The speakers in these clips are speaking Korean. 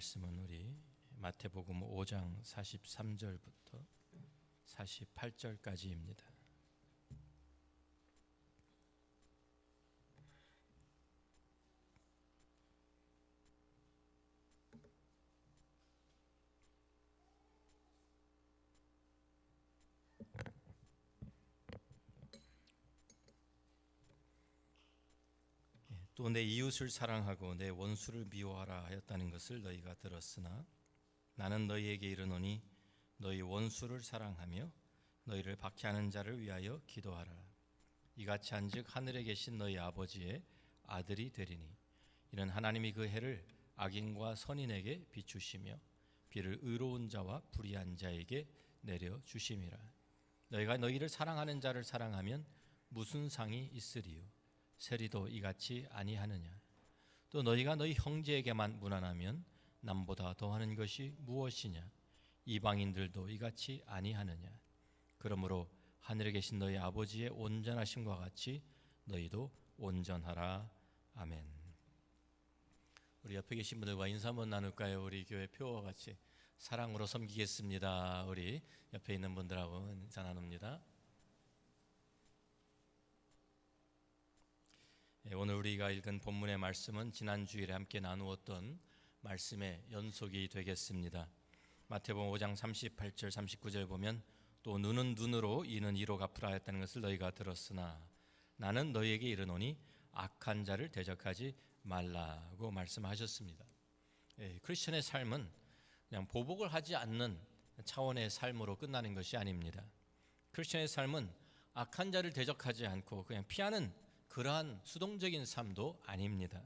말씀은 우리 마태복음 5장 43절부터 48절까지입니다. 또 내 이웃을 사랑하고 내 원수를 미워하라 하였다는 것을 너희가 들었으나 나는 너희에게 이르노니 너희 원수를 사랑하며 너희를 박해하는 자를 위하여 기도하라. 이같이 한즉 하늘에 계신 너희 아버지의 아들이 되리니 이는 하나님이 그 해를 악인과 선인에게 비추시며 비를 의로운 자와 불의한 자에게 내려 주심이라. 너희가 너희를 사랑하는 자를 사랑하면 무슨 상이 있으리요? 세리도 이같이 아니하느냐? 또 너희가 너희 형제에게만 무난하면 남보다 더하는 것이 무엇이냐? 이방인들도 이같이 아니하느냐? 그러므로 하늘에 계신 너희 아버지의 온전하심과 같이 너희도 온전하라. 아멘. 우리 옆에 계신 분들과 인사 한번 나눌까요? 우리 교회 표와 같이 사랑으로 섬기겠습니다. 우리 옆에 있는 분들하고 인사 나눕니다. 오늘 우리가 읽은 본문의 말씀은 지난 주일에 함께 나누었던 말씀의 연속이 되겠습니다. 마태복음 5장 38절 39절 보면 또 눈은 눈으로 이는 이로 갚으라 하였다는 것을 너희가 들었으나 나는 너희에게 이르노니 악한 자를 대적하지 말라고 말씀하셨습니다. 크리스천의 삶은 그냥 보복을 하지 않는 차원의 삶으로 끝나는 것이 아닙니다. 크리스천의 삶은 악한 자를 대적하지 않고 그냥 피하는 그러한 수동적인 삶도 아닙니다.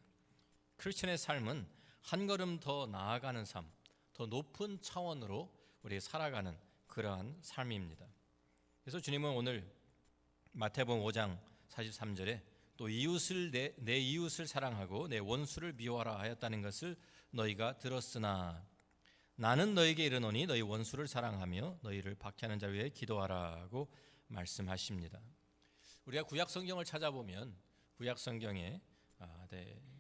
크리스천의 삶은 한 걸음 더 나아가는 삶, 더 높은 차원으로 우리 살아가는 그러한 삶입니다. 그래서 주님은 오늘 마태복음 5장 43절에 또 이웃을 내 이웃을 사랑하고 내 원수를 미워하라 하였다는 것을 너희가 들었으나 나는 너희에게 이르노니 너희 원수를 사랑하며 너희를 박해하는 자 위에 기도하라고 말씀하십니다. 우리가 구약 성경을 찾아보면 구약 성경에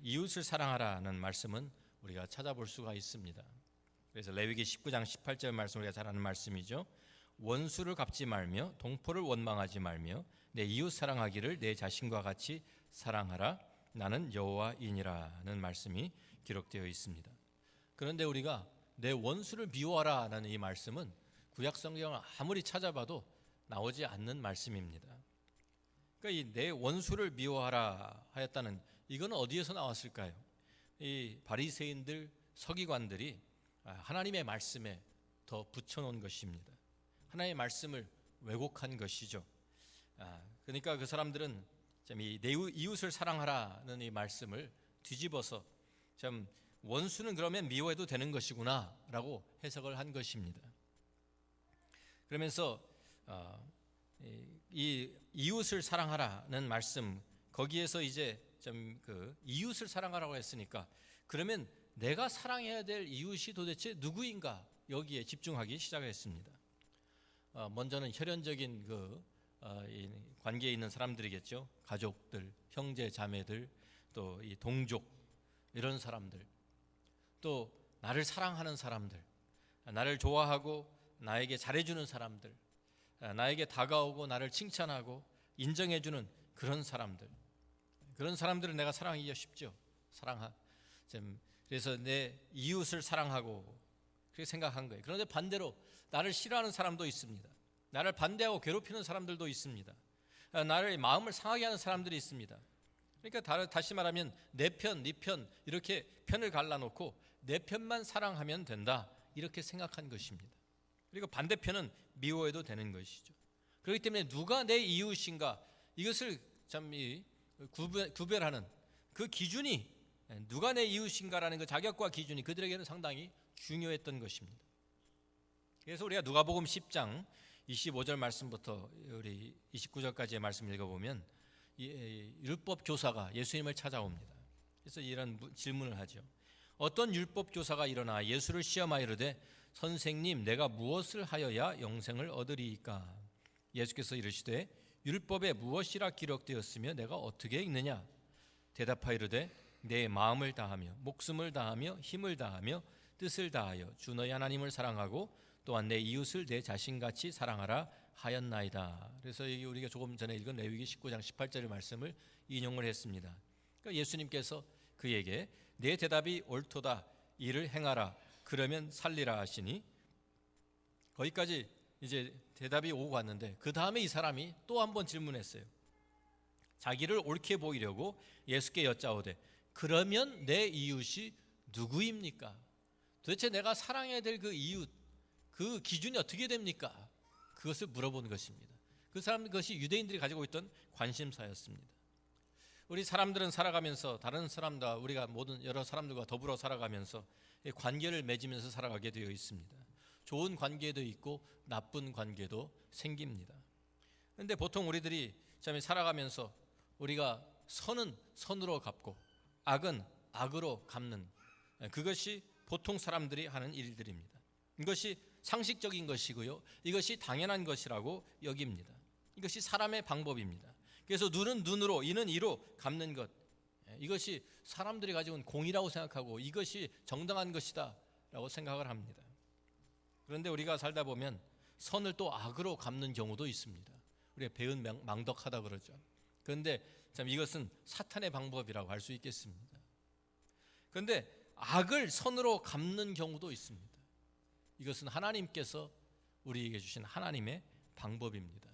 이웃을 사랑하라는 말씀은 우리가 찾아볼 수가 있습니다. 그래서 레위기 19장 18절 말씀 우리가 잘 아는 말씀이죠. 원수를 갚지 말며 동포를 원망하지 말며 내 이웃 사랑하기를 내 자신과 같이 사랑하라. 나는 여호와이니라는 말씀이 기록되어 있습니다. 그런데 우리가 내 원수를 미워하라는 이 말씀은 구약 성경을 아무리 찾아봐도 나오지 않는 말씀입니다. 그러니까 이 내 원수를 미워하라 하였다는 이거는 어디에서 나왔을까요? 이 바리새인들 서기관들이 하나님의 말씀에 더 붙여놓은 것입니다. 하나님의 말씀을 왜곡한 것이죠. 그러니까 그 사람들은 이 내 이웃을 사랑하라는 이 말씀을 뒤집어서 참 원수는 그러면 미워해도 되는 것이구나라고 해석을 한 것입니다. 그러면서 이 이웃을 사랑하라는 말씀 거기에서 이제 좀 그 이웃을 사랑하라고 했으니까 그러면 내가 사랑해야 될 이웃이 도대체 누구인가 여기에 집중하기 시작했습니다. 먼저는 혈연적인 이 관계에 있는 사람들이겠죠. 가족들, 형제, 자매들, 또 이 동족 이런 사람들, 또 나를 사랑하는 사람들, 나를 좋아하고 나에게 잘해주는 사람들, 나에게 다가오고 나를 칭찬하고 인정해주는 그런 사람들, 그런 사람들을 내가 사랑하기가 쉽죠. 그래서 내 이웃을 사랑하고 그렇게 생각한 거예요. 그런데 반대로 나를 싫어하는 사람도 있습니다. 나를 반대하고 괴롭히는 사람들도 있습니다. 나를 마음을 상하게 하는 사람들이 있습니다. 그러니까 다시 말하면 내 편, 네 편 이렇게 편을 갈라놓고 내 편만 사랑하면 된다 이렇게 생각한 것입니다. 그리고 반대편은 미워해도 되는 것이죠. 그렇기 때문에 누가 내 이웃인가 이것을 참 구별하는 그 기준이 누가 내 이웃인가라는 그 자격과 기준이 그들에게는 상당히 중요했던 것입니다. 그래서 우리가 누가복음 10장 25절 말씀부터 우리 29절까지의 말씀을 읽어보면 율법 교사가 예수님을 찾아옵니다. 그래서 이런 질문을 하죠. 어떤 율법 교사가 일어나 예수를 시험하여 이르되 선생님 내가 무엇을 하여야 영생을 얻으리이까? 예수께서 이르시되 율법에 무엇이라 기록되었으며 내가 어떻게 읽느냐? 대답하여 이르되 내 마음을 다하며 목숨을 다하며 힘을 다하며 뜻을 다하여 주 너희 하나님을 사랑하고 또한 내 이웃을 내 자신같이 사랑하라 하였나이다. 그래서 여기 우리가 조금 전에 읽은 레위기 19장 18절의 말씀을 인용을 했습니다. 그러니까 예수님께서 그에게 내 대답이 옳도다, 이를 행하라, 그러면 살리라 하시니, 거기까지 이제 대답이 오고 갔는데 그 다음에 이 사람이 또 한 번 질문했어요. 자기를 옳게 보이려고 예수께 여짜오되 그러면 내 이웃이 누구입니까? 도대체 내가 사랑해야 될 그 이웃, 그 기준이 어떻게 됩니까? 그것을 물어보는 것입니다. 그 사람, 그것이 유대인들이 가지고 있던 관심사였습니다. 우리 사람들은 살아가면서 다른 사람과, 우리가 모든 여러 사람들과 더불어 살아가면서 관계를 맺으면서 살아가게 되어 있습니다. 좋은 관계도 있고 나쁜 관계도 생깁니다. 그런데 보통 우리들이 참 살아가면서 우리가 선은 선으로 갚고 악은 악으로 갚는, 그것이 보통 사람들이 하는 일들입니다. 이것이 상식적인 것이고요, 이것이 당연한 것이라고 여깁니다. 이것이 사람의 방법입니다. 그래서 눈은 눈으로, 이는 이로 갚는 것, 이것이 사람들이 가지고 있는 공이라고 생각하고 이것이 정당한 것이다 라고 생각을 합니다. 그런데 우리가 살다 보면 선을 또 악으로 갚는 경우도 있습니다. 우리가 배은 망덕하다 그러죠. 그런데 참 이것은 사탄의 방법이라고 할 수 있겠습니다. 그런데 악을 선으로 갚는 경우도 있습니다. 이것은 하나님께서 우리에게 주신 하나님의 방법입니다.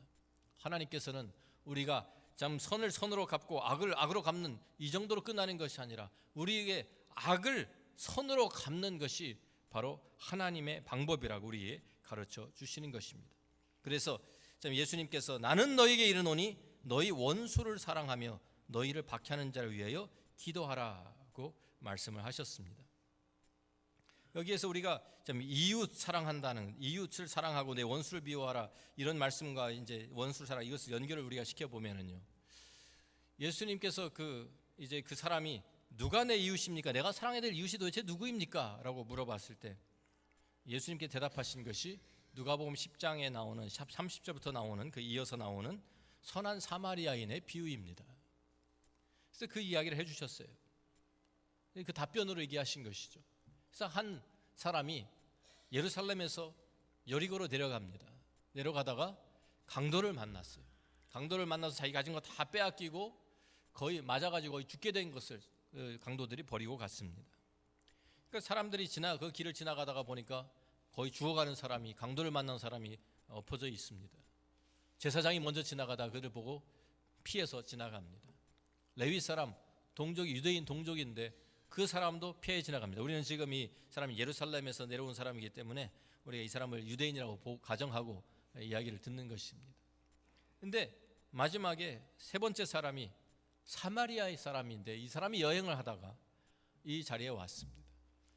하나님께서는 우리가 참 선을 선으로 갚고 악을 악으로 갚는 이 정도로 끝나는 것이 아니라 우리에게 악을 선으로 갚는 것이 바로 하나님의 방법이라고 우리에게 가르쳐 주시는 것입니다. 그래서 참 예수님께서 나는 너희에게 이르노니 너희 원수를 사랑하며 너희를 박해하는 자를 위하여 기도하라고 말씀을 하셨습니다. 여기에서 우리가 좀 이웃 사랑한다는, 이웃을 사랑하고 내 원수를 미워하라, 이런 말씀과 이제 원수를 사랑, 이것을 연결을 우리가 시켜 보면은요, 예수님께서 이제 그 사람이 누가 내 이웃입니까? 내가 사랑해야 될 이웃이 도대체 누구입니까? 라고 물어봤을 때 예수님께 대답하신 것이 누가복음 10장에 나오는 30절부터 나오는 그 이어서 나오는 선한 사마리아인의 비유입니다. 그래서 그 이야기를 해주셨어요. 그 답변으로 얘기하신 것이죠. 그래서 한 사람이 예루살렘에서 여리고로 내려갑니다. 내려가다가 강도를 만났어요. 강도를 만나서 자기 가진 거 다 빼앗기고 거의 맞아가지고 거의 죽게 된 것을 강도들이 버리고 갔습니다. 그러니까 사람들이 그 길을 지나가다가 보니까 거의 죽어가는 사람이, 강도를 만난 사람이 엎어져 있습니다. 제사장이 먼저 지나가다 그를 보고 피해서 지나갑니다. 레위 사람, 동족이 유대인 동족인데 그 사람도 피해 지나갑니다. 우리는 지금 이 사람이 예루살렘에서 내려온 사람이기 때문에 우리가 이 사람을 유대인이라고 가정하고 이야기를 듣는 것입니다. 그런데 마지막에 세 번째 사람이 사마리아의 사람인데 이 사람이 여행을 하다가 이 자리에 왔습니다.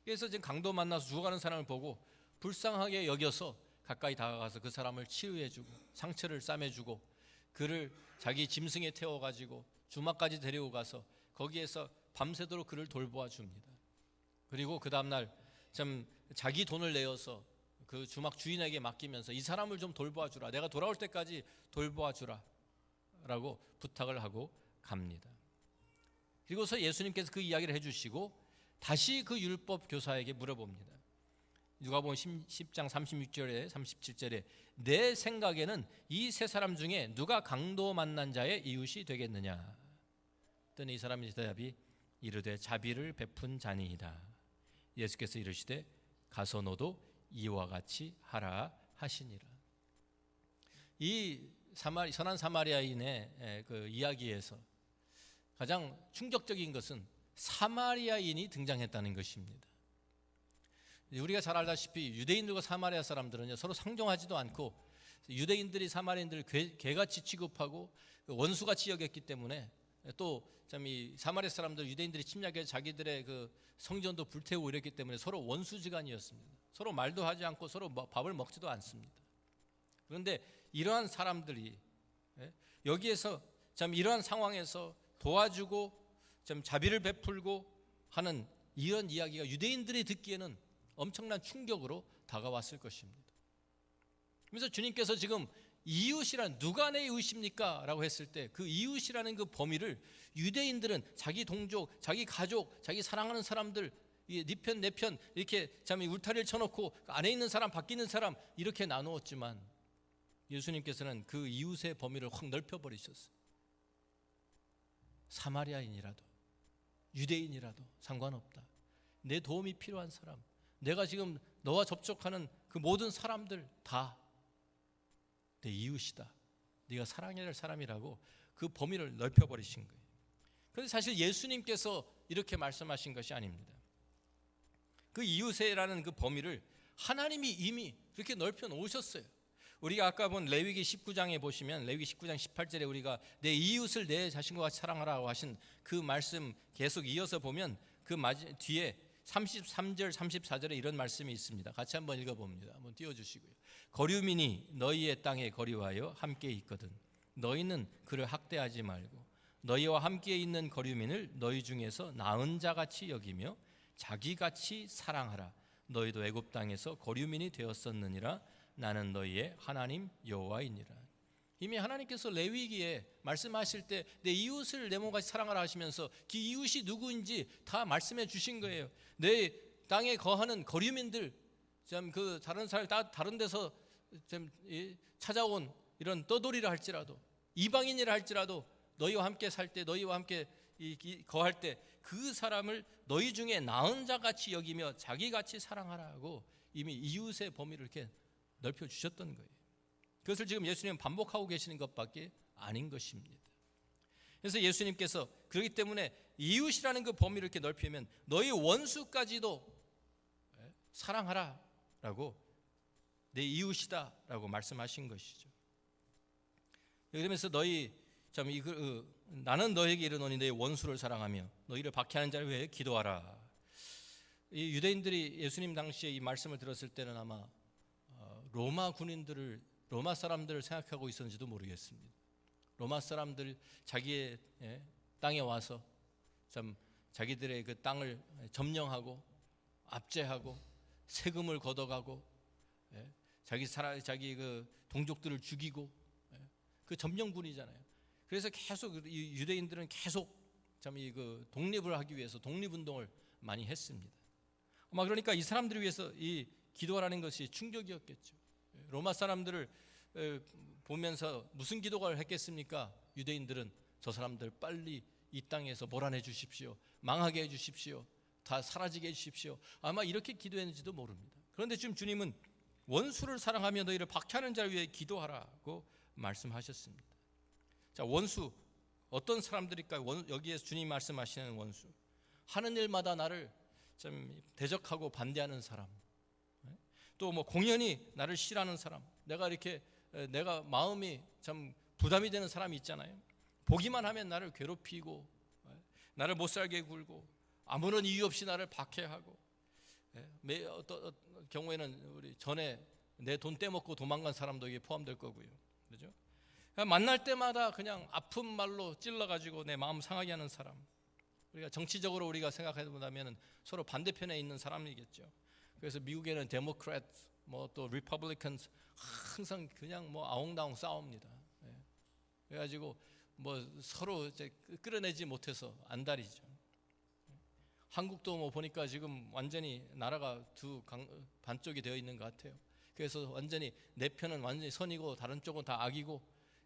그래서 지금 강도 만나서 죽어가는 사람을 보고 불쌍하게 여겨서 가까이 다가가서 그 사람을 치유해주고 상처를 싸매주고 그를 자기 짐승에 태워가지고 주막까지 데리고 가서 거기에서 밤새도록 그를 돌보아 줍니다. 그리고 그 다음날 참 자기 돈을 내어서 그 주막 주인에게 맡기면서 이 사람을 좀 돌보아 주라, 내가 돌아올 때까지 돌보아 주라 라고 부탁을 하고 갑니다. 그리고서 예수님께서 그 이야기를 해주시고 다시 그 율법 교사에게 물어봅니다. 누가복음 10장 36절에 37절에 내 생각에는 이 세 사람 중에 누가 강도 만난 자의 이웃이 되겠느냐 했더니 이 사람의 대답이 이르되 자비를 베푼 자니이다. 예수께서 이르시되 가서 너도 이와 같이 하라 하시니라. 이 선한 사마리아인의 그 이야기에서 가장 충격적인 것은 사마리아인이 등장했다는 것입니다. 우리가 잘 알다시피 유대인들과 사마리아 사람들은 서로 상종하지도 않고 유대인들이 사마리아인들을 개같이 취급하고 원수같이 여겼기 때문에 또 이 사마리아 사람들 유대인들이 침략해서 자기들의 그 성전도 불태우고 이랬기 때문에 서로 원수지간이었습니다. 서로 말도 하지 않고 서로 밥을 먹지도 않습니다. 그런데 이러한 사람들이 여기에서 참 이러한 상황에서 도와주고 좀 자비를 베풀고 하는 이런 이야기가 유대인들이 듣기에는 엄청난 충격으로 다가왔을 것입니다. 그래서 주님께서 지금 이웃이란 누가 내 이웃입니까? 라고 했을 때 그 이웃이라는 그 범위를 유대인들은 자기 동족, 자기 가족, 자기 사랑하는 사람들 네 편 내 편 이렇게 참 울타리를 쳐놓고 안에 있는 사람 밖에 있는 사람 이렇게 나누었지만 예수님께서는 그 이웃의 범위를 확 넓혀버리셨어요. 사마리아인이라도 유대인이라도 상관없다. 내 도움이 필요한 사람, 내가 지금 너와 접촉하는 그 모든 사람들 다 내 이웃이다. 네가 사랑해야 할 사람이라고 그 범위를 넓혀버리신 거예요. 그런데 사실 예수님께서 이렇게 말씀하신 것이 아닙니다. 그 이웃이라는 그 범위를 하나님이 이미 그렇게 넓혀 놓으셨어요. 우리가 아까 본 레위기 19장에 보시면 레위기 19장 18절에 우리가 내 이웃을 내 자신과 같이 사랑하라고 하신 그 말씀 계속 이어서 보면 그 뒤에 33절 34절에 이런 말씀이 있습니다. 같이 한번 읽어봅니다. 한번 띄워주시고요. 거류민이 너희의 땅에 거류하여 함께 있거든 너희는 그를 학대하지 말고 너희와 함께 있는 거류민을 너희 중에서 나은 자같이 여기며 자기같이 사랑하라. 너희도 애굽 땅에서 거류민이 되었었느니라. 나는 너희의 하나님 여호와이니라. 이미 하나님께서 레위기에 말씀하실 때 내 이웃을 내 몸같이 사랑하라 하시면서 그 이웃이 누구인지 다 말씀해 주신 거예요. 내 땅에 거하는 거류민들, 참 그 다른 사람 다른 데서 좀 찾아온 이런 떠돌이라 할지라도 이방인이라 할지라도 너희와 함께 살 때 너희와 함께 거할 때 그 사람을 너희 중에 나은 자같이 여기며 자기같이 사랑하라고 이미 이웃의 범위를 이렇게 넓혀 주셨던 거예요. 그것을 지금 예수님은 반복하고 계시는 것밖에 아닌 것입니다. 그래서 예수님께서 그렇기 때문에 이웃이라는 그 범위를 이렇게 넓히면 너희 원수까지도 사랑하라라고 내 이웃이다라고 말씀하신 것이죠. 그러면서 나는 너에게 이르노니 너희 원수를 사랑하며 너희를 박해하는 자를 위해 기도하라. 이 유대인들이 예수님 당시에 이 말씀을 들었을 때는 아마 로마 사람들을 생각하고 있었는지도 모르겠습니다. 로마 사람들 자기의 땅에 와서 참 자기들의 그 땅을 점령하고 압제하고 세금을 걷어가고 자기 그 동족들을 죽이고 그 점령군이잖아요. 그래서 계속 이 유대인들은 계속 참 이 그 독립을 하기 위해서 독립운동을 많이 했습니다. 아마 그러니까 이 사람들을 위해서 이 기도하라는 것이 충격이었겠죠. 로마 사람들을 보면서 무슨 기도를 했겠습니까? 유대인들은 저 사람들 빨리 이 땅에서 몰아내 주십시오. 망하게 해 주십시오. 다 사라지게 해 주십시오. 아마 이렇게 기도했는지도 모릅니다. 그런데 지금 주님은 원수를 사랑하며 너희를 박해하는 자를 위해 기도하라고 말씀하셨습니다. 자, 원수 어떤 사람들일까요? 여기에서 주님 말씀하시는 원수, 하는 일마다 나를 좀 대적하고 반대하는 사람, 또 뭐 공연히 나를 싫어하는 사람, 내가 마음이 참 부담이 되는 사람이 있잖아요. 보기만 하면 나를 괴롭히고 나를 못 살게 굴고 아무런 이유 없이 나를 박해하고, 어떤 경우에는 우리 전에 내 돈 떼먹고 도망간 사람도 이게 포함될 거고요. 그렇죠? 만날 때마다 그냥 아픈 말로 찔러가지고 내 마음 상하게 하는 사람, 우리가 정치적으로 우리가 생각해 본다면 서로 반대편에 있는 사람이겠죠. 그래서 미국에는 데모크래트 뭐 또 리퍼블리컨스 항상 그냥 뭐 아웅다웅 싸웁니다. 그래가지고 뭐 서로 이제 끌어내지 못해서 안달이죠. 한국도 뭐 보니까 지금 완전히 나라가 반쪽이 되어 있는 것 같아요. 그래서 완전히 내 편은 완전히 선이고 다른 쪽은 다 악이고,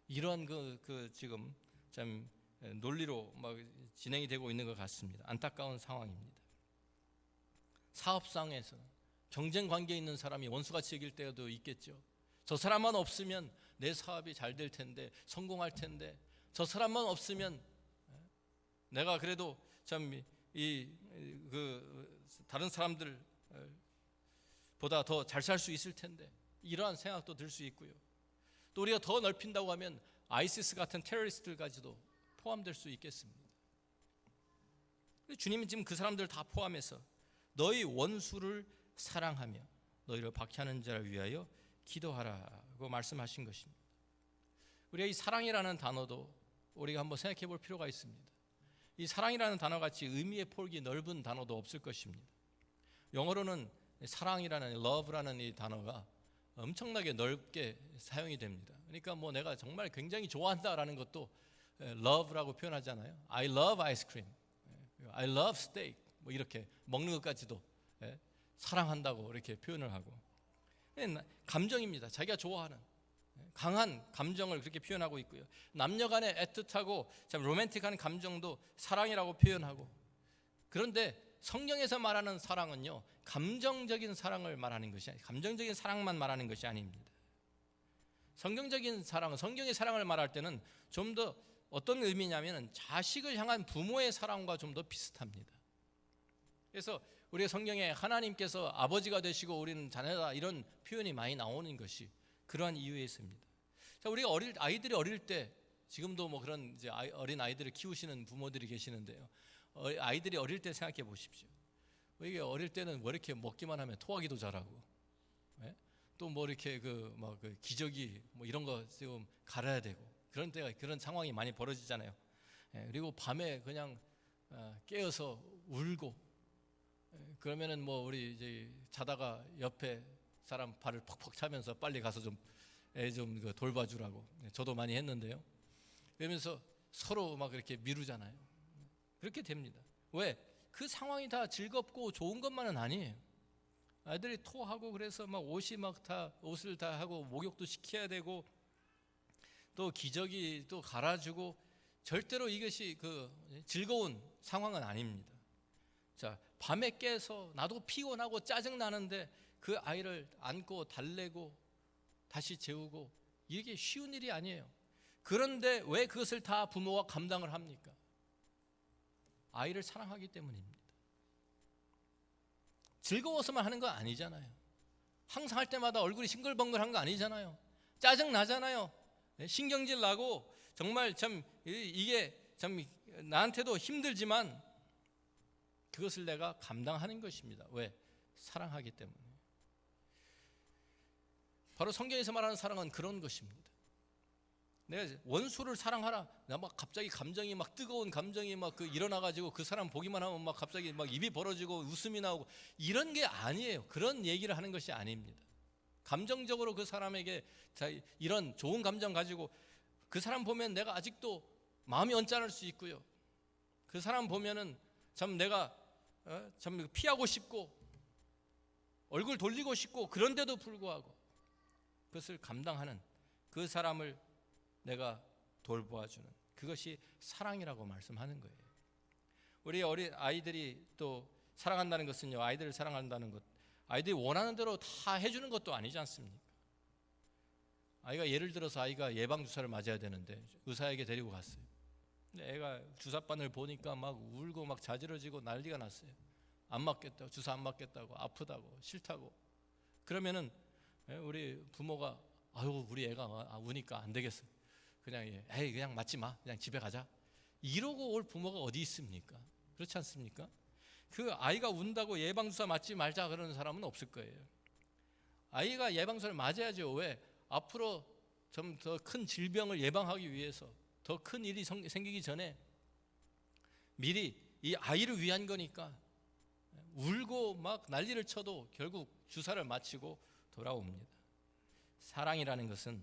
이러한 그 지금 참 논리로 막 진행이 되고 있는 것 같습니다. 안타까운 상황입니다. 사업상에서 경쟁 관계에 있는 사람이 원수같이 여길 때도 있겠죠. 저 사람만 없으면 내 사업이 잘 될 텐데, 성공할 텐데, 저 사람만 없으면 내가 그래도 참 다른 사람들보다 더 잘 살 수 있을 텐데, 이러한 생각도 들 수 있고요. 또 우리가 더 넓힌다고 하면 아이시스 같은 테러리스트들까지도 포함될 수 있겠습니다. 주님은 지금 그 사람들 다 포함해서 너희 원수를 사랑하며 너희를 박해하는 자를 위하여 기도하라고 말씀하신 것입니다. 우리가 이 사랑이라는 단어도 우리가 한번 생각해 볼 필요가 있습니다. 이 사랑이라는 단어같이 의미의 폭이 넓은 단어도 없을 것입니다. 영어로는 사랑이라는 love라는 이 단어가 엄청나게 넓게 사용이 됩니다. 그러니까 뭐 내가 정말 굉장히 좋아한다라는 것도 love라고 표현하잖아요. I love ice cream, I love steak, 뭐 이렇게 먹는 것까지도 사랑한다고 이렇게 표현을 하고, 감정입니다. 자기가 좋아하는 강한 감정을 그렇게 표현하고 있고요. 남녀 간의 애틋하고 참 로맨틱한 감정도 사랑이라고 표현하고, 그런데 성경에서 말하는 사랑은요, 감정적인 사랑을 말하는 것이 아니에요. 감정적인 사랑만 말하는 것이 아닙니다. 성경적인 사랑은, 성경의 사랑을 말할 때는 좀 더 어떤 의미냐면 자식을 향한 부모의 사랑과 좀 더 비슷합니다. 그래서 우리 성경에 하나님께서 아버지가 되시고 우리는 자녀다 이런 표현이 많이 나오는 것이 그러한 이유에 있습니다. 자, 우리가 아이들이 어릴 때, 지금도 뭐 그런 이제 어린 아이들을 키우시는 부모들이 계시는데요. 아이들이 어릴 때 생각해 보십시오. 이게 어릴 때는 뭐 이렇게 먹기만 하면 토하기도 잘하고, 또 뭐 이렇게 그 기저귀 뭐 이런 거 좀 갈아야 되고, 그런 때가, 그런 상황이 많이 벌어지잖아요. 그리고 밤에 그냥 깨어서 울고, 그러면은 뭐 우리 이제 자다가 옆에 사람 발을 퍽퍽 차면서 빨리 가서 좀 돌봐주라고, 저도 많이 했는데요. 그러면서 서로 막 이렇게 미루잖아요. 그렇게 됩니다. 왜? 그 상황이 다 즐겁고 좋은 것만은 아니에요. 아이들이 토하고 그래서 막 옷을 다 하고 목욕도 시켜야 되고, 또 기저귀 또 갈아주고, 절대로 이것이 그 즐거운 상황은 아닙니다. 자, 밤에 깨서 나도 피곤하고 짜증 나는데 그 아이를 안고 달래고 다시 재우고, 이게 쉬운 일이 아니에요. 그런데 왜 그것을 다 부모가 감당을 합니까? 아이를 사랑하기 때문입니다. 즐거워서만 하는 거 아니잖아요. 항상 할 때마다 얼굴이 싱글벙글한 거 아니잖아요. 짜증 나잖아요. 신경질 나고, 정말 참 이게 참 나한테도 힘들지만 그것을 내가 감당하는 것입니다. 왜? 사랑하기 때문에. 바로 성경에서 말하는 사랑은 그런 것입니다. 내가 원수를 사랑하라, 나 막 갑자기 감정이 막 뜨거운 감정이 막 일어나가지고 그 사람 보기만 하면 막 갑자기 막 입이 벌어지고 웃음이 나오고, 이런 게 아니에요. 그런 얘기를 하는 것이 아닙니다. 감정적으로 그 사람에게 이런 좋은 감정 가지고, 그 사람 보면 내가 아직도 마음이 언짢을 수 있고요. 그 사람 보면은 참 내가 참 피하고 싶고 얼굴 돌리고 싶고, 그런데도 불구하고 그것을 감당하는 그 사람을 내가 돌보아주는, 그것이 사랑이라고 말씀하는 거예요. 우리 어린 아이들이 또 사랑한다는 것은요, 아이들을 사랑한다는 것, 아이들이 원하는 대로 다 해주는 것도 아니지 않습니까? 아이가 예를 들어서 아이가 예방주사를 맞아야 되는데 의사에게 데리고 갔어요. 근데 애가 주사바늘 보니까 막 울고 막 자지러지고 난리가 났어요. 안 맞겠다고, 주사 안 맞겠다고, 아프다고, 싫다고. 그러면은 우리 부모가, 아유 우리 애가 우니까 안 되겠어, 그냥 에이 그냥 맞지 마, 그냥 집에 가자, 이러고 올 부모가 어디 있습니까? 그렇지 않습니까? 그 아이가 운다고 예방주사 맞지 말자 그러는 사람은 없을 거예요. 아이가 예방주사를 맞아야죠. 왜? 앞으로 좀 더 큰 질병을 예방하기 위해서, 더 큰 일이 생기기 전에 미리 이 아이를 위한 거니까. 울고 막 난리를 쳐도 결국 주사를 맞히고 돌아옵니다. 사랑이라는 것은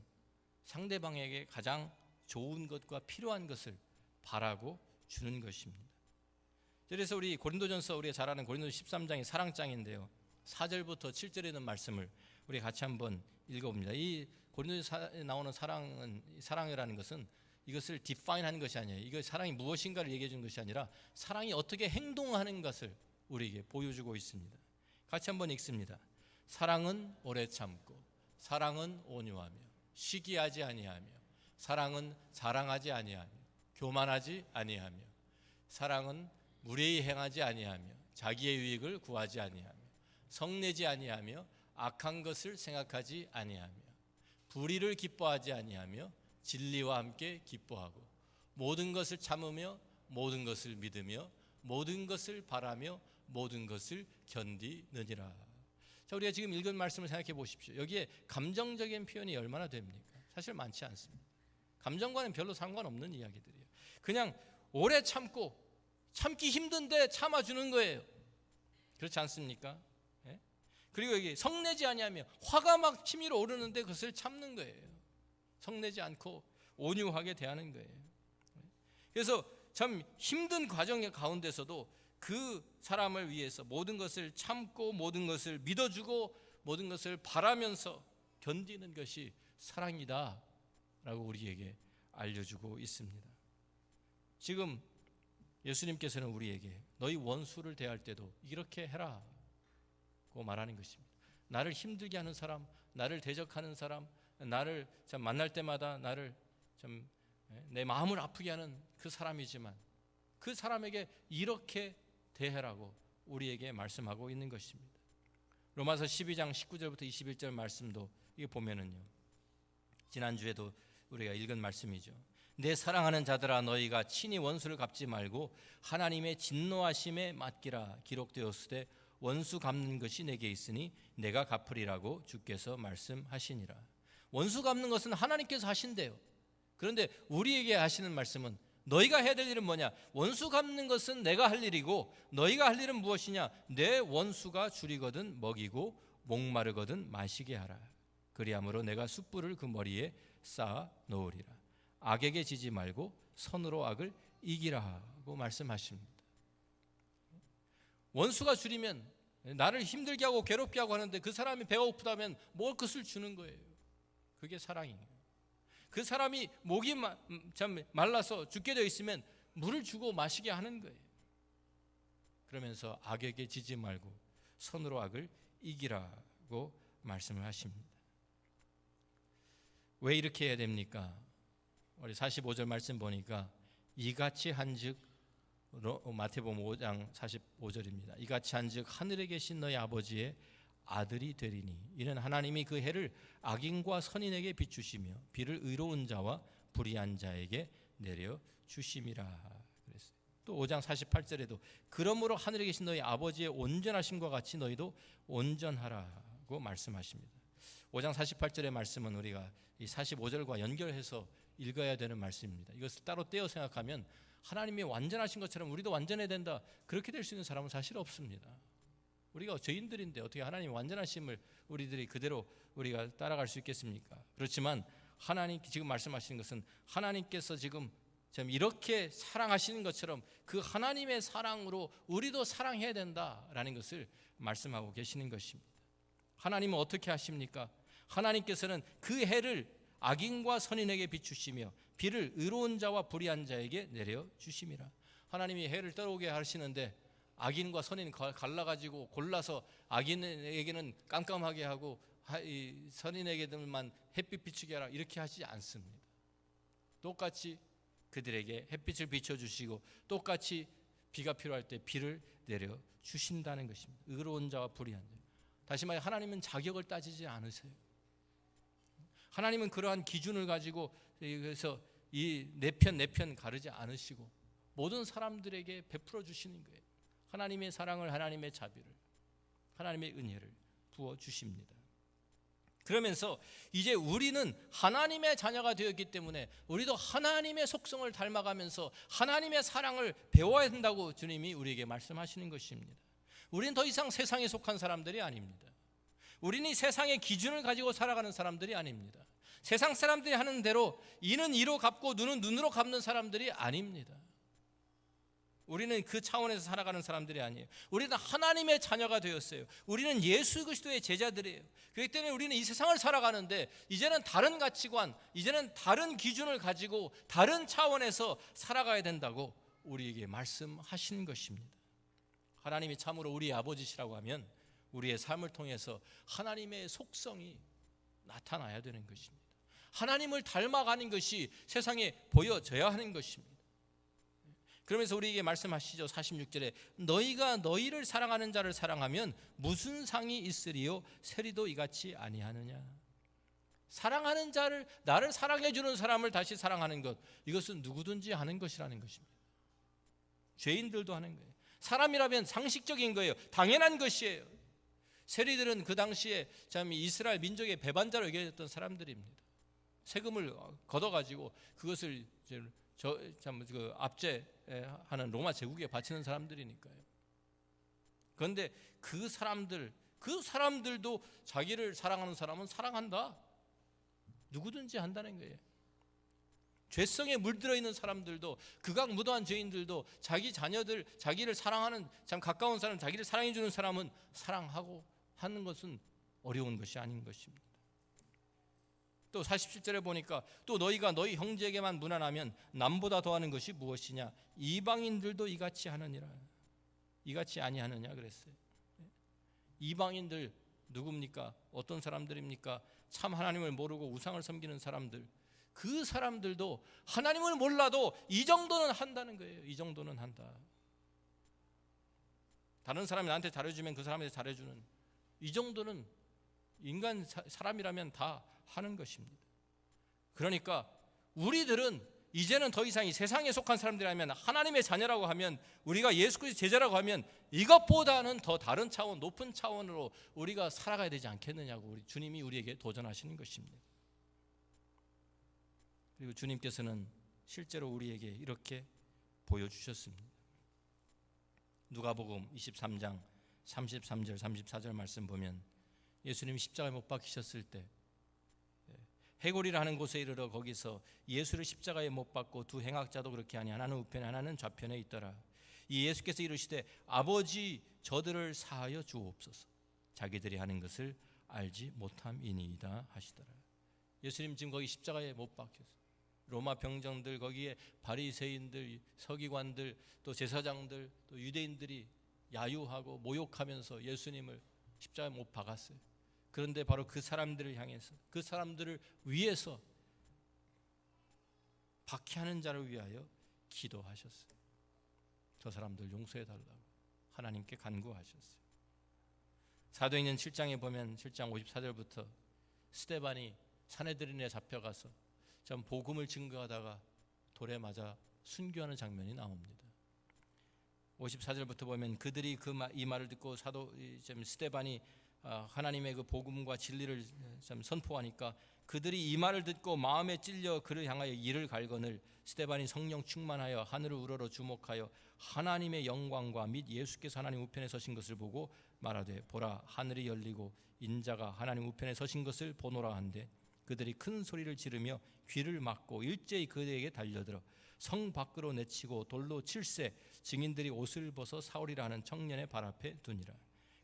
상대방에게 가장 좋은 것과 필요한 것을 바라고 주는 것입니다. 그래서 우리 고린도전서, 우리가 잘 아는 고린도전서 13장이 사랑장인데요, 4절부터 7절에 있는 말씀을 우리 같이 한번 읽어봅니다. 이 고린도전서에 나오는 사랑이라는 것은 이것을 디파인하는 것이 아니에요. 이거 사랑이 무엇인가를 얘기해 주는 것이 아니라 사랑이 어떻게 행동하는 것을 우리에게 보여주고 있습니다. 같이 한번 읽습니다. 사랑은 오래 참고, 사랑은 온유하며, 시기하지 아니하며, 사랑은 자랑하지 아니하며, 교만하지 아니하며, 사랑은 무례히 행하지 아니하며, 자기의 유익을 구하지 아니하며, 성내지 아니하며, 악한 것을 생각하지 아니하며, 불의를 기뻐하지 아니하며, 진리와 함께 기뻐하고, 모든 것을 참으며, 모든 것을 믿으며, 모든 것을 바라며, 모든 것을 견디느니라. 자, 우리가 지금 읽은 말씀을 생각해 보십시오. 여기에 감정적인 표현이 얼마나 됩니까? 사실 많지 않습니다. 감정과는 별로 상관없는 이야기들이에요. 그냥 오래 참고, 참기 힘든데 참아주는 거예요. 그렇지 않습니까? 예? 그리고 여기 성내지 아니하며, 화가 막 치밀어 오르는데 그것을 참는 거예요. 성내지 않고 온유하게 대하는 거예요. 그래서 참 힘든 과정 가운데서도 그 사람을 위해서 모든 것을 참고 모든 것을 믿어주고 모든 것을 바라면서 견디는 것이 사랑이다 라고 우리에게 알려주고 있습니다. 지금 예수님께서는 우리에게 너희 원수를 대할 때도 이렇게 해라 고 말하는 것입니다. 나를 힘들게 하는 사람, 나를 대적하는 사람, 나를 참 만날 때마다 나를 참 내 마음을 아프게 하는 그 사람이지만 그 사람에게 이렇게 대해라고 우리에게 말씀하고 있는 것입니다. 로마서 12장 19절부터 21절 말씀도 이게 보면은요, 지난주에도 우리가 읽은 말씀이죠. 내 사랑하는 자들아 너희가 친히 원수를 갚지 말고 하나님의 진노하심에 맡기라. 기록되었으되 원수 갚는 것이 내게 있으니 내가 갚으리라고 주께서 말씀하시니라. 원수 갚는 것은 하나님께서 하신대요. 그런데 우리에게 하시는 말씀은 너희가 해야 될 일은 뭐냐? 원수 갚는 것은 내가 할 일이고 너희가 할 일은 무엇이냐? 내 원수가 줄이거든 먹이고 목마르거든 마시게 하라. 그리함으로 내가 숯불을 그 머리에 쌓아 놓으리라. 악에게 지지 말고 선으로 악을 이기라고 말씀하십니다. 원수가 줄이면 나를 힘들게 하고 괴롭게 하고 하는데 그 사람이 배가 고프다면 먹을 것을 주는 거예요. 그게 사랑이에요. 그 사람이 목이 참 말라서 죽게 되어 있으면 물을 주고 마시게 하는 거예요. 그러면서 악에게 지지 말고 선으로 악을 이기라고 말씀을 하십니다. 왜 이렇게 해야 됩니까? 우리 45절 말씀 보니까 이같이 한즉, 마태복음 5장 45절입니다. 이같이 한즉 하늘에 계신 너희 아버지의 아들이 되리니 이는 하나님이 그 해를 악인과 선인에게 비추시며 비를 의로운 자와 불의한 자에게 내려 주심이라 그랬어요. 또 5장 48절에도 그러므로 하늘에 계신 너희 아버지의 온전하심과 같이 너희도 온전하라고 말씀하십니다. 5장 48절의 말씀은 우리가 이 45절과 연결해서 읽어야 되는 말씀입니다. 이것을 따로 떼어 생각하면 하나님이 완전하신 것처럼 우리도 완전해야 된다, 그렇게 될 수 있는 사람은 사실 없습니다. 우리가 죄인들인데 어떻게 하나님의 완전하심을 우리들이 그대로 우리가 따라갈 수 있겠습니까? 그렇지만 하나님 지금 말씀하시는 것은 하나님께서 지금 이렇게 사랑하시는 것처럼 그 하나님의 사랑으로 우리도 사랑해야 된다라는 것을 말씀하고 계시는 것입니다. 하나님은 어떻게 하십니까? 하나님께서는 그 해를 악인과 선인에게 비추시며 비를 의로운 자와 불의한 자에게 내려 주심이라. 하나님이 해를 떠오르게 하시는데 악인과 선인 갈라가지고 골라서 악인에게는 깜깜하게 하고 선인에게만 햇빛 비추게 하라 이렇게 하지 않습니다. 똑같이 그들에게 햇빛을 비춰주시고 똑같이 비가 필요할 때 비를 내려 주신다는 것입니다. 의로운 자와 불의한 자. 다시 말해 하나님은 자격을 따지지 않으세요. 하나님은 그러한 기준을 가지고 그래서 이 내 편 가르지 않으시고 모든 사람들에게 베풀어 주시는 거예요. 하나님의 사랑을, 하나님의 자비를, 하나님의 은혜를 부어 주십니다. 그러면서 이제 우리는 하나님의 자녀가 되었기 때문에 우리도 하나님의 속성을 닮아가면서 하나님의 사랑을 배워야 된다고 주님이 우리에게 말씀하시는 것입니다. 우리는 더 이상 세상에 속한 사람들이 아닙니다. 우리는 이 세상의 기준을 가지고 살아가는 사람들이 아닙니다. 세상 사람들이 하는 대로 이는 이로 갚고 눈은 눈으로 갚는 사람들이 아닙니다. 우리는 그 차원에서 살아가는 사람들이 아니에요. 우리는 하나님의 자녀가 되었어요. 우리는 예수 그리스도의 제자들이에요. 그렇기 때문에 우리는 이 세상을 살아가는데 이제는 다른 가치관, 이제는 다른 기준을 가지고 다른 차원에서 살아가야 된다고 우리에게 말씀하시는 것입니다. 하나님이 참으로 우리의 아버지시라고 하면 우리의 삶을 통해서 하나님의 속성이 나타나야 되는 것입니다. 하나님을 닮아가는 것이 세상에 보여져야 하는 것입니다. 그러면서 우리에게 말씀하시죠. 46절에 너희가 너희를 사랑하는 자를 사랑하면 무슨 상이 있으리요? 세리도 이같이 아니하느냐. 사랑하는 자를, 나를 사랑해 주는 사람을 다시 사랑하는 것, 이것은 누구든지 하는 것이라는 것입니다. 죄인들도 하는 거예요. 사람이라면 상식적인 거예요. 당연한 것이에요. 세리들은 그 당시에 참 이스라엘 민족의 배반자로 여겨졌던 사람들입니다. 세금을 걷어가지고 그것을 그 압제하는 로마 제국에 바치는 사람들이니까요. 그런데 그 사람들도 자기를 사랑하는 사람은 사랑한다. 누구든지 한다는 거예요. 죄성에 물들어 있는 사람들도, 극악무도한 죄인들도 자기 자녀들, 자기를 사랑하는 참 가까운 사람, 자기를 사랑해 주는 사람은 사랑하고 하는 것은 어려운 것이 아닌 것입니다. 또 47절에 보니까 또 너희가 너희 형제에게만 무난하면 남보다 더하는 것이 무엇이냐, 이방인들도 이같이 하느니라. 이같이 아니하느냐 그랬어요. 이방인들 누굽니까? 어떤 사람들입니까? 참 하나님을 모르고 우상을 섬기는 사람들. 그 사람들도 하나님을 몰라도 이 정도는 한다는 거예요. 이 정도는 한다. 다른 사람이 나한테 잘해주면 그 사람한테 잘해주는, 이 정도는 인간 사람이라면 다 하는 것입니다. 그러니까 우리들은 이제는 더 이상 이 세상에 속한 사람들이라면, 하나님의 자녀라고 하면, 우리가 예수 그리스도의 제자라고 하면 이것보다는 더 다른 차원, 높은 차원으로 우리가 살아가야 되지 않겠느냐고 우리 주님이 우리에게 도전하시는 것입니다. 그리고 주님께서는 실제로 우리에게 이렇게 보여주셨습니다. 누가복음 23장 33절 34절 말씀 보면, 예수님이 십자가에 못 박히셨을 때 해골이라 하는 곳에 이르러 거기서 예수를 십자가에 못 박고 두 행악자도 그렇게 하니 하나는 우편에 하나는 좌편에 있더라. 이 예수께서 이르시되 아버지 저들을 사하여 주옵소서, 자기들이 하는 것을 알지 못함이니이다 하시더라. 예수님 지금 거기 십자가에 못 박혔어요. 로마 병정들, 거기에 바리새인들, 서기관들, 또 제사장들, 또 유대인들이 야유하고 모욕하면서 예수님을 십자가에 못 박았어요. 그런데 바로 그 사람들을 향해서, 그 사람들을 위해서, 박해하는 자를 위하여 기도하셨어요. 저 사람들 용서해 달라고 하나님께 간구하셨어요. 사도행전 7장에 보면 7장 54절부터 스데반이 사내들인에 잡혀가서 참 복음을 증거하다가 돌에 맞아 순교하는 장면이 나옵니다. 54절부터 보면 그들이 이 말을 듣고 사도 스데반이 하나님의 그 복음과 진리를 참 선포하니까 그들이 이 말을 듣고 마음에 찔려 그를 향하여 이를 갈거늘 스데반이 성령 충만하여 하늘을 우러러 주목하여 하나님의 영광과 및 예수께서 하나님 우편에 서신 것을 보고 말하되 보라 하늘이 열리고 인자가 하나님 우편에 서신 것을 보노라 한데 그들이 큰 소리를 지르며 귀를 막고 일제히 그에게 달려들어 성 밖으로 내치고 돌로 칠세 증인들이 옷을 벗어 사울이라 하는 청년의 발 앞에 두니라.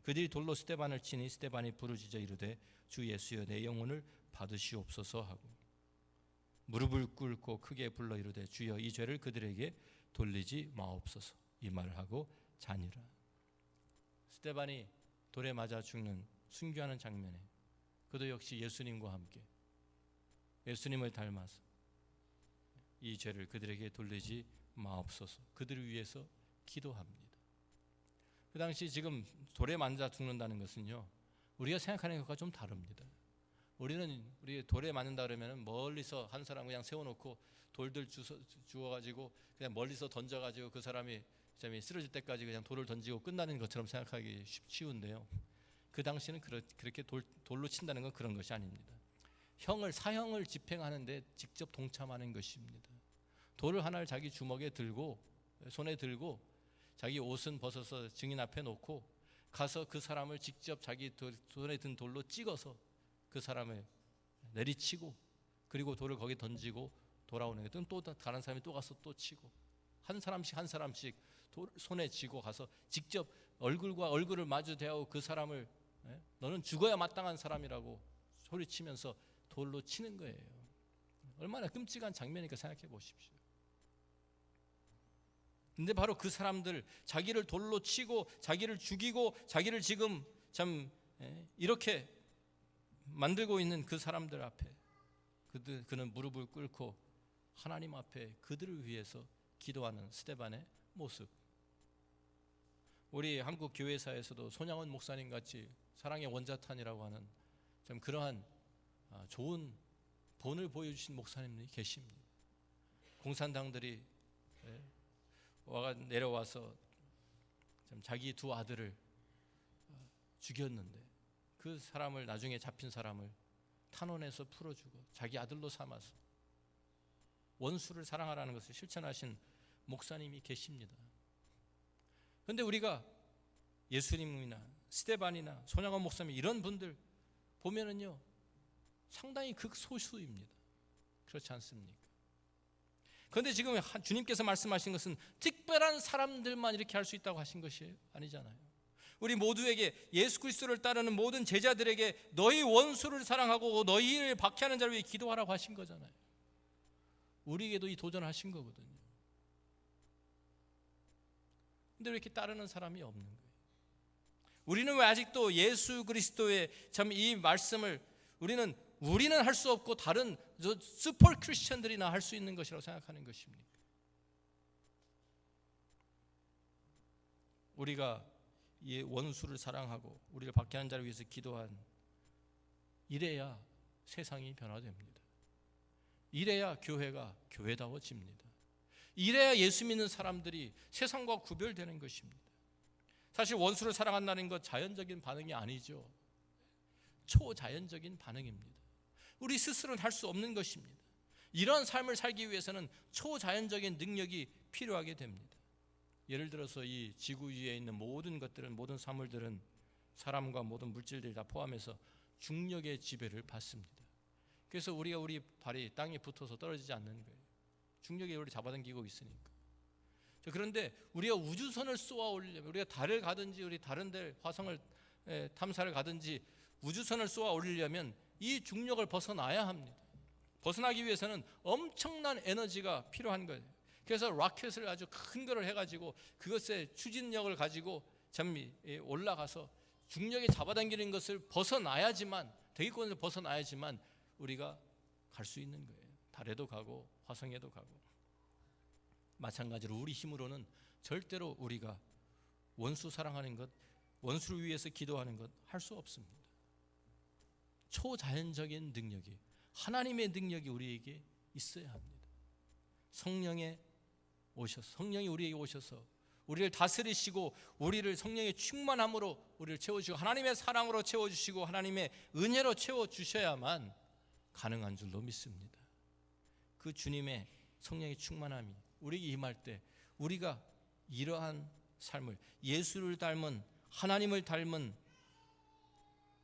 그들이 돌로 스데반을 치니 스데반이 부르짖어 이르되 주 예수여 내 영혼을 받으시옵소서 하고 무릎을 꿇고 크게 불러 이르되 주여 이 죄를 그들에게 돌리지 마옵소서 이 말을 하고 자니라. 스데반이 돌에 맞아 죽는 순교하는 장면에 그도 역시 예수님과 함께 예수님을 닮아서 이 죄를 그들에게 돌리지 마옵소서 그들을 위해서 기도합니다. 그 당시 지금 돌에 맞아 죽는다는 것은요, 우리가 생각하는 것과 좀 다릅니다. 우리 돌에 맞는다 그러면 멀리서 한 사람 그냥 세워놓고 돌들 주워가지고 그냥 멀리서 던져가지고 그 사람이 쓰러질 때까지 그냥 돌을 던지고 끝나는 것처럼 생각하기 쉬운데요. 그 당시는 그렇게 돌로 친다는 건 그런 것이 아닙니다. 사형을 집행하는데 직접 동참하는 것입니다. 돌을 하나를 자기 주먹에 들고 손에 들고 자기 옷은 벗어서 증인 앞에 놓고 가서 그 사람을 직접 자기 손에 든 돌로 찍어서 그 사람을 내리치고 그리고 돌을 거기 던지고 돌아오는 거예요. 또 다른 사람이 또 가서 또 치고 한 사람씩 돌을 손에 쥐고 가서 직접 얼굴과 얼굴을 마주 대하고 그 사람을 너는 죽어야 마땅한 사람이라고 소리치면서 돌로 치는 거예요. 얼마나 끔찍한 장면이니까 생각해 보십시오. 근데 바로 그 사람들, 자기를 돌로 치고 자기를 죽이고 자기를 지금 참 이렇게 만들고 있는 그 사람들 앞에 그는 무릎을 꿇고 하나님 앞에 그들을 위해서 기도하는 스데반의 모습. 우리 한국 교회사에서도 손양원 목사님 같이 사랑의 원자탄이라고 하는 참 그러한 좋은 본을 보여주신 목사님들이 계십니다. 공산당들이 내려와서 자기 두 아들을 죽였는데 그 사람을 나중에 잡힌 사람을 탄원해서 풀어주고 자기 아들로 삼아서 원수를 사랑하라는 것을 실천하신 목사님이 계십니다. 그런데 우리가 예수님이나 스데반이나 손양원 목사님 이런 분들 보면은요 상당히 극소수입니다. 그렇지 않습니까? 그런데 지금 주님께서 말씀하신 것은 특별한 사람들만 이렇게 할 수 있다고 하신 것이 아니잖아요. 우리 모두에게, 예수 그리스도를 따르는 모든 제자들에게 너희 원수를 사랑하고 너희를 박해하는 자를 위해 기도하라고 하신 거잖아요. 우리에게도 이 도전하신 거거든요. 근데 왜 이렇게 따르는 사람이 없는 거예요? 우리는 왜 아직도 예수 그리스도의 참 이 말씀을 우리는 할 수 없고 다른 슈퍼 크리스천들이나 할 수 있는 것이라고 생각하는 것입니까? 우리가 이 원수를 사랑하고 우리를 박해하는 자를 위해서 기도한, 이래야 세상이 변화됩니다. 이래야 교회가 교회다워집니다. 이래야 예수 믿는 사람들이 세상과 구별되는 것입니다. 사실 원수를 사랑한다는 것 자연적인 반응이 아니죠. 초자연적인 반응입니다. 우리 스스로는 할 수 없는 것입니다. 이런 삶을 살기 위해서는 초자연적인 능력이 필요하게 됩니다. 예를 들어서 이 지구 위에 있는 모든 것들은, 모든 사물들은, 사람과 모든 물질들이 다 포함해서 중력의 지배를 받습니다. 그래서 우리 발이 땅에 붙어서 떨어지지 않는 거예요. 중력이 우리 잡아당기고 있으니까. 그런데 우리가 우주선을 쏘아 올리려면, 우리가 달을 가든지 우리 다른 데 화성을 탐사를 가든지 우주선을 쏘아 올리려면 이 중력을 벗어나야 합니다. 벗어나기 위해서는 엄청난 에너지가 필요한 거예요. 그래서 로켓을 아주 큰 거를 해가지고 그것의 추진력을 가지고 올라가서 중력이 잡아당기는 것을 벗어나야지만, 대기권을 벗어나야지만 우리가 갈 수 있는 거예요. 달에도 가고 화성에도 가고. 마찬가지로 우리 힘으로는 절대로 우리가 원수 사랑하는 것, 원수를 위해서 기도하는 것 할 수 없습니다. 초자연적인 능력이, 하나님의 능력이 우리에게 있어야 합니다. 성령이 우리에게 오셔서 우리를 다스리시고 우리를 성령의 충만함으로 우리를 채워주시고 하나님의 사랑으로 채워주시고 하나님의 은혜로 채워주셔야만 가능한 줄로 믿습니다. 그 주님의 성령의 충만함이 우리에게 임할 때 우리가 이러한 삶을, 예수를 닮은, 하나님을 닮은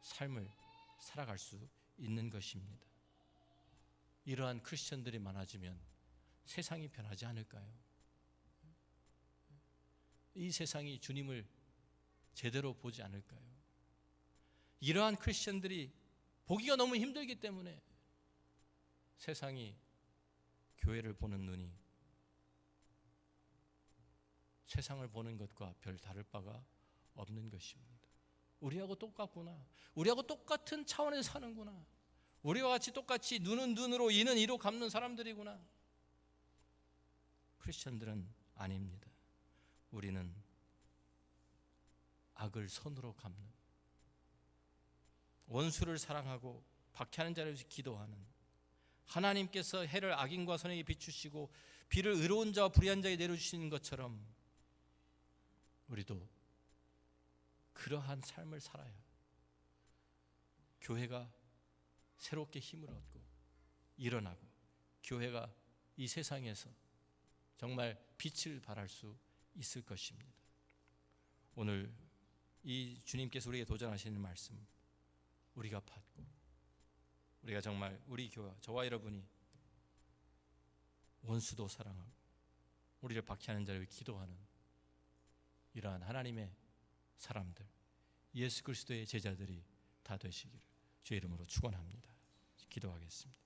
삶을 살아갈 수 있는 것입니다. 이러한 크리스천들이 많아지면 세상이 변하지 않을까요? 이 세상이 주님을 제대로 보지 않을까요? 이러한 크리스천들이 보기가 너무 힘들기 때문에 세상이 교회를 보는 눈이 세상을 보는 것과 별 다를 바가 없는 것입니다. 우리하고 똑같구나. 우리하고 똑같은 차원에서 사는구나. 우리와 같이 똑같이 눈은 눈으로, 이는 이로 갚는 사람들이구나. 크리스천들은 아닙니다. 우리는 악을 선으로 갚는, 원수를 사랑하고 박해하는 자를 위해서 기도하는, 하나님께서 해를 악인과 선에게 비추시고 비를 의로운 자와 불의한 자에게 내려주시는 것처럼 우리도 그러한 삶을 살아야 교회가 새롭게 힘을 얻고 일어나고 교회가 이 세상에서 정말 빛을 발할 수 있을 것입니다. 오늘 이 주님께서 우리에게 도전하시는 말씀 우리가 받고 우리가 정말 우리 교회, 저와 여러분이 원수도 사랑하고 우리를 박해하는 자를 기도하는 이러한 하나님의 사람들, 예수 그리스도의 제자들이 다 되시기를 주의 이름으로 축원합니다. 기도하겠습니다.